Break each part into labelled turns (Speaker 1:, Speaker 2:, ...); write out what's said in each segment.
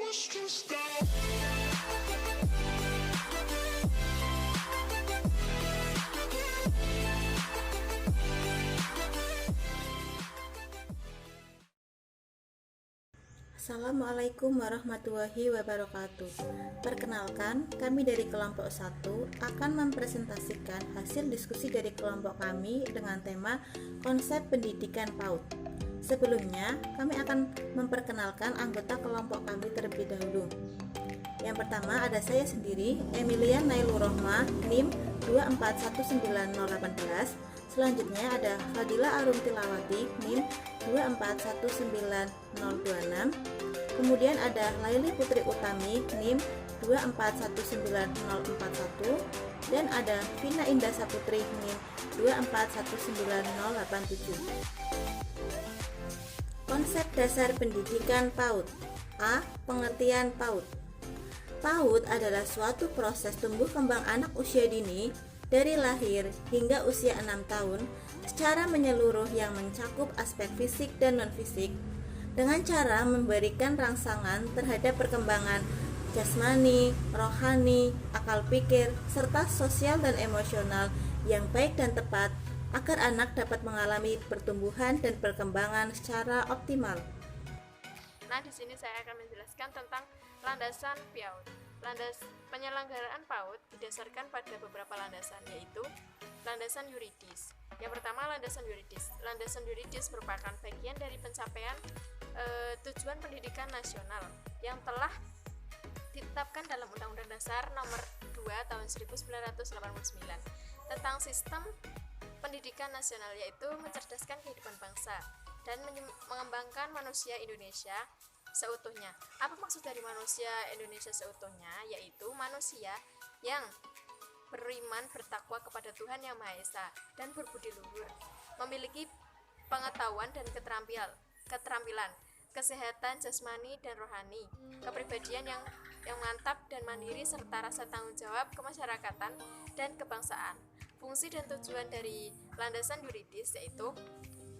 Speaker 1: Assalamualaikum warahmatullahi wabarakatuh. Perkenalkan, kami dari kelompok 1 akan mempresentasikan hasil diskusi dari kelompok kami dengan tema konsep pendidikan PAUD. Sebelumnya, kami akan memperkenalkan anggota kelompok kami terlebih dahulu. Yang pertama ada saya sendiri, Emilia Nailurohmah, NIM 2419018. Selanjutnya ada Fadila Arum Tilawati, NIM 2419026. Kemudian ada Laili Putri Utami, NIM 2419041. Dan ada Vina Indah Saputri, NIM 2419087. Konsep dasar pendidikan PAUD. A. Pengertian PAUD. PAUD adalah suatu proses tumbuh kembang anak usia dini dari lahir hingga usia 6 tahun secara menyeluruh yang mencakup aspek fisik dan non-fisik dengan cara memberikan rangsangan terhadap perkembangan jasmani, rohani, akal pikir, serta sosial dan emosional yang baik dan tepat agar anak dapat mengalami pertumbuhan dan perkembangan secara optimal.
Speaker 2: Nah, di sini saya akan menjelaskan tentang landasan PAUD. Penyelenggaraan PAUD didasarkan pada beberapa landasan, yaitu landasan yuridis. Yang pertama, landasan yuridis. Landasan yuridis merupakan bagian dari pencapaian tujuan pendidikan nasional yang telah ditetapkan dalam Undang-Undang Dasar Nomor 2 Tahun 1989 tentang sistem pendidikan nasional, yaitu mencerdaskan kehidupan bangsa dan mengembangkan manusia Indonesia seutuhnya. Apa maksud dari manusia Indonesia seutuhnya? Yaitu manusia yang beriman, bertakwa kepada Tuhan Yang Maha Esa dan berbudi luhur, memiliki pengetahuan dan keterampilan, kesehatan jasmani dan rohani, kepribadian yang mantap dan mandiri, serta rasa tanggung jawab kemasyarakatan dan kebangsaan. Fungsi dan tujuan dari landasan yuridis yaitu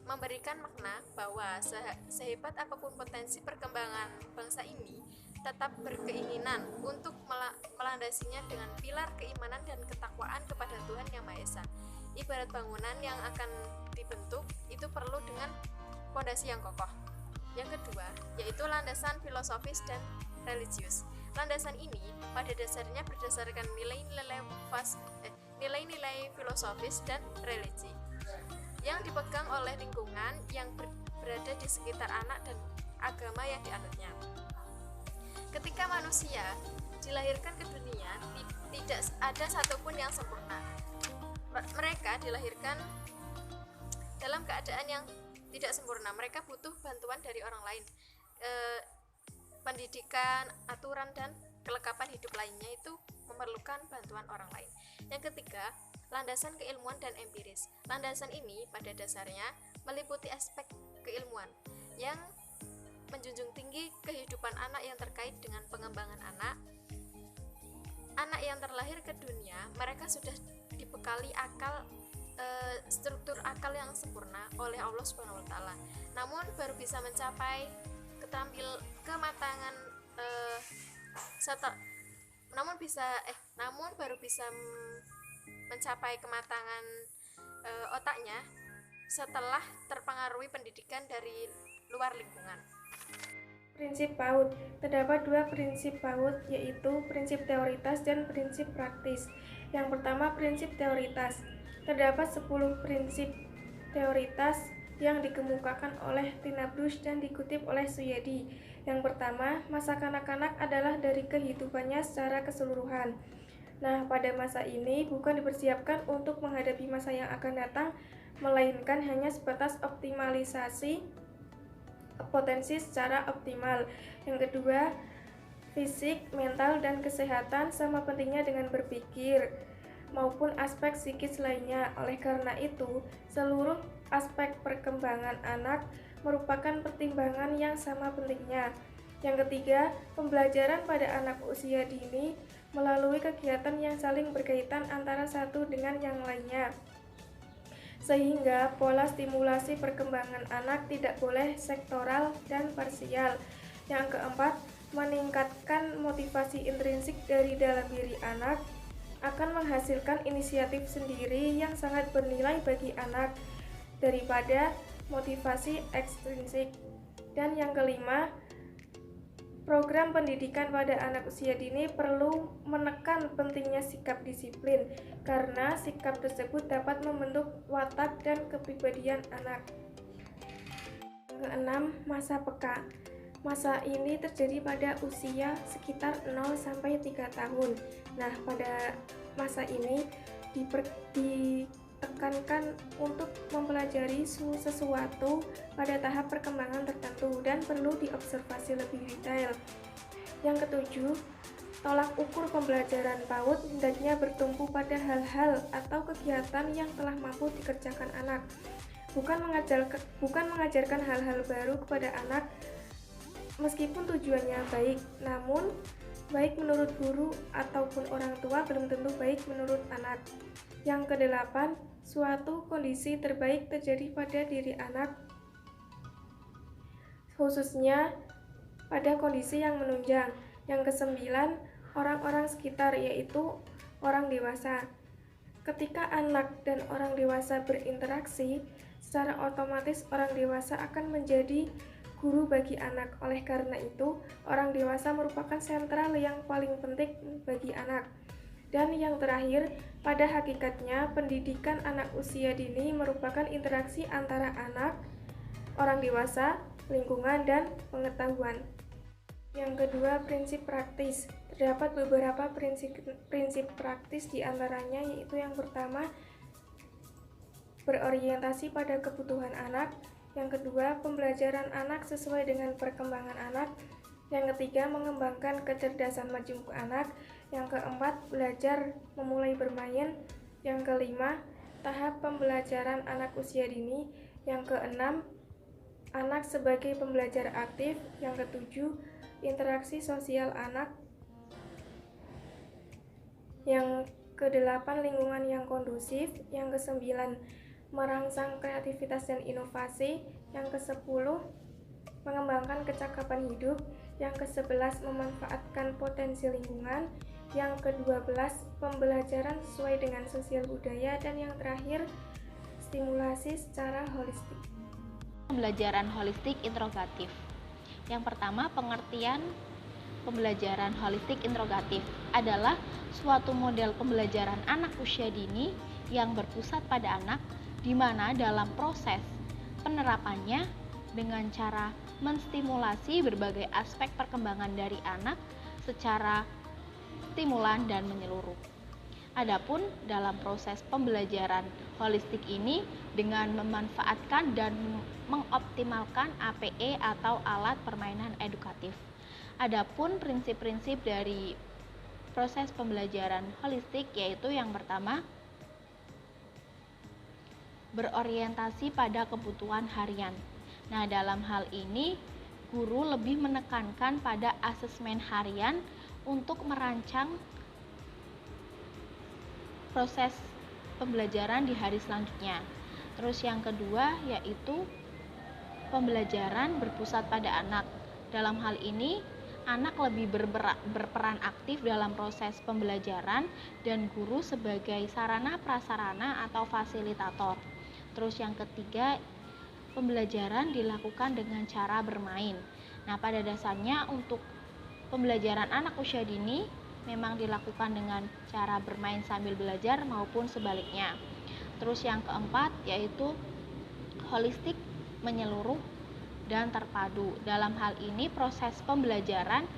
Speaker 2: memberikan makna bahwa sehebat apapun potensi perkembangan bangsa ini, tetap berkeinginan untuk melandasinya dengan pilar keimanan dan ketakwaan kepada Tuhan Yang Maha Esa. Ibarat bangunan yang akan dibentuk itu perlu dengan fondasi yang kokoh. Yang kedua, yaitu landasan filosofis dan religius. Landasan ini pada dasarnya berdasarkan nilai-nilai filosofis dan religi yang dipegang oleh lingkungan yang berada di sekitar anak dan agama yang dianutnya. Ketika manusia dilahirkan ke dunia, tidak ada satupun yang sempurna. Mereka dilahirkan dalam keadaan yang tidak sempurna. Mereka butuh bantuan dari orang lain. Pendidikan, aturan, dan kelengkapan hidup lainnya itu memerlukan bantuan orang lain. Yang ketiga, landasan keilmuan dan empiris. Landasan ini pada dasarnya meliputi aspek keilmuan yang menjunjung tinggi kehidupan anak yang terkait dengan pengembangan anak. Anak yang terlahir ke dunia, mereka sudah dibekali struktur akal yang sempurna oleh Allah Subhanahu wa taala. Namun baru bisa mencapai kematangan namun baru bisa mencapai kematangan otaknya setelah terpengaruhi pendidikan dari luar lingkungan.
Speaker 3: Prinsip PAUD. Terdapat dua prinsip PAUD, yaitu prinsip teoritas dan prinsip praktis. Yang pertama, prinsip teoritas. Terdapat 10 prinsip teoritas yang dikemukakan oleh Tina Bruce dan dikutip oleh Suyadi. Yang pertama, masa kanak-kanak adalah dari kehidupannya secara keseluruhan. Nah, pada masa ini bukan dipersiapkan untuk menghadapi masa yang akan datang, melainkan hanya sebatas optimalisasi potensi secara optimal. Yang kedua, fisik, mental, dan kesehatan sama pentingnya dengan berpikir maupun aspek psikis lainnya. Oleh karena itu, seluruh aspek perkembangan anak merupakan pertimbangan yang sama pentingnya. Yang ketiga, pembelajaran pada anak usia dini melalui kegiatan yang saling berkaitan antara satu dengan yang lainnya, sehingga pola stimulasi perkembangan anak tidak boleh sektoral dan parsial. Yang keempat, meningkatkan motivasi intrinsik dari dalam diri anak, akan menghasilkan inisiatif sendiri yang sangat bernilai bagi anak daripada motivasi ekstrinsik. Dan yang kelima, program pendidikan pada anak usia dini perlu menekan pentingnya sikap disiplin, karena sikap tersebut dapat membentuk watak dan kepribadian anak. Yang keenam, masa peka. Masa ini terjadi pada usia sekitar 0-3 tahun. Nah, pada masa ini ditekankan untuk mempelajari sesuatu pada tahap perkembangan tertentu dan perlu diobservasi lebih detail. Yang ketujuh, tolak ukur pembelajaran PAUD hendaknya bertumpu pada hal-hal atau kegiatan yang telah mampu dikerjakan anak, bukan mengajarkan hal-hal baru kepada anak. Meskipun tujuannya baik, namun baik menurut guru ataupun orang tua belum tentu baik menurut anak. Yang kedelapan, suatu kondisi terbaik terjadi pada diri anak, khususnya pada kondisi yang menunjang. Yang kesembilan, orang-orang sekitar, yaitu orang dewasa. Ketika anak dan orang dewasa berinteraksi, secara otomatis orang dewasa akan menjadi guru bagi anak. Oleh karena itu, orang dewasa merupakan sentral yang paling penting bagi anak. Dan yang terakhir, pada hakikatnya pendidikan anak usia dini merupakan interaksi antara anak, orang dewasa, lingkungan, dan pengetahuan. Yang kedua, prinsip praktis. Terdapat beberapa prinsip praktis diantaranya, yaitu yang pertama, berorientasi pada kebutuhan anak. Yang kedua, pembelajaran anak sesuai dengan perkembangan anak. Yang ketiga, mengembangkan kecerdasan majemuk anak. Yang keempat, belajar memulai bermain. Yang kelima, tahap pembelajaran anak usia dini. Yang keenam, anak sebagai pembelajar aktif. Yang ketujuh, interaksi sosial anak. Yang kedelapan, lingkungan yang kondusif. Yang kesembilan, merangsang kreativitas dan inovasi. Yang ke-10, mengembangkan kecakapan hidup. Yang ke-11, memanfaatkan potensi lingkungan. Yang ke-12, pembelajaran sesuai dengan sosial budaya. Dan yang terakhir, stimulasi secara holistik.
Speaker 4: Pembelajaran holistik interogatif. Yang pertama, pengertian pembelajaran holistik interogatif adalah suatu model pembelajaran anak usia dini yang berpusat pada anak, di mana dalam proses penerapannya dengan cara menstimulasi berbagai aspek perkembangan dari anak secara stimulan dan menyeluruh. Adapun dalam proses pembelajaran holistik ini dengan memanfaatkan dan mengoptimalkan APE atau alat permainan edukatif. Adapun prinsip-prinsip dari proses pembelajaran holistik yaitu yang pertama, berorientasi pada kebutuhan harian. Nah, dalam hal ini guru lebih menekankan pada asesmen harian untuk merancang proses pembelajaran di hari selanjutnya. Terus yang kedua yaitu pembelajaran berpusat pada anak. Dalam hal ini anak lebih berperan aktif dalam proses pembelajaran dan guru sebagai sarana prasarana atau fasilitator. Terus yang ketiga, pembelajaran dilakukan dengan cara bermain. Nah, pada dasarnya untuk pembelajaran anak usia dini memang dilakukan dengan cara bermain sambil belajar maupun sebaliknya. Terus yang keempat yaitu holistik, menyeluruh, dan terpadu. Dalam hal ini proses pembelajaran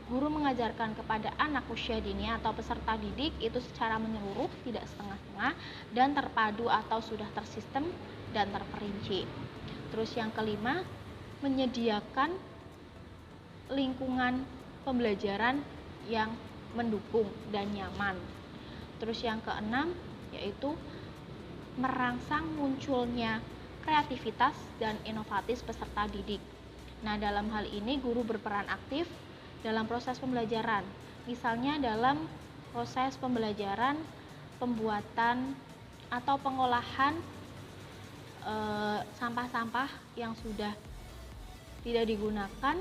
Speaker 4: guru mengajarkan kepada anak usia dini atau peserta didik itu secara menyeluruh, tidak setengah-setengah, dan terpadu atau sudah tersistem dan terperinci. Terus yang kelima, menyediakan lingkungan pembelajaran yang mendukung dan nyaman. Terus yang keenam yaitu merangsang munculnya kreativitas dan inovatif peserta didik. Nah, dalam hal ini guru berperan aktif dalam proses pembelajaran. Misalnya dalam proses pembelajaran pembuatan atau pengolahan sampah-sampah yang sudah tidak digunakan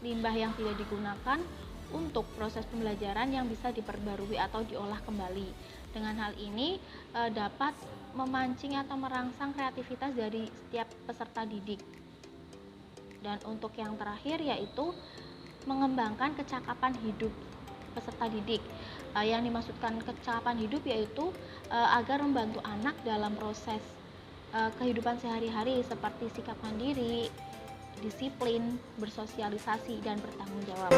Speaker 4: limbah yang tidak digunakan untuk proses pembelajaran yang bisa diperbarui atau diolah kembali. Dengan hal ini dapat memancing atau merangsang kreativitas dari setiap peserta didik. Dan untuk yang terakhir yaitu mengembangkan kecakapan hidup peserta didik. Yang dimaksudkan kecakapan hidup yaitu agar membantu anak dalam proses kehidupan sehari-hari seperti sikap mandiri, disiplin, bersosialisasi, dan bertanggung jawab.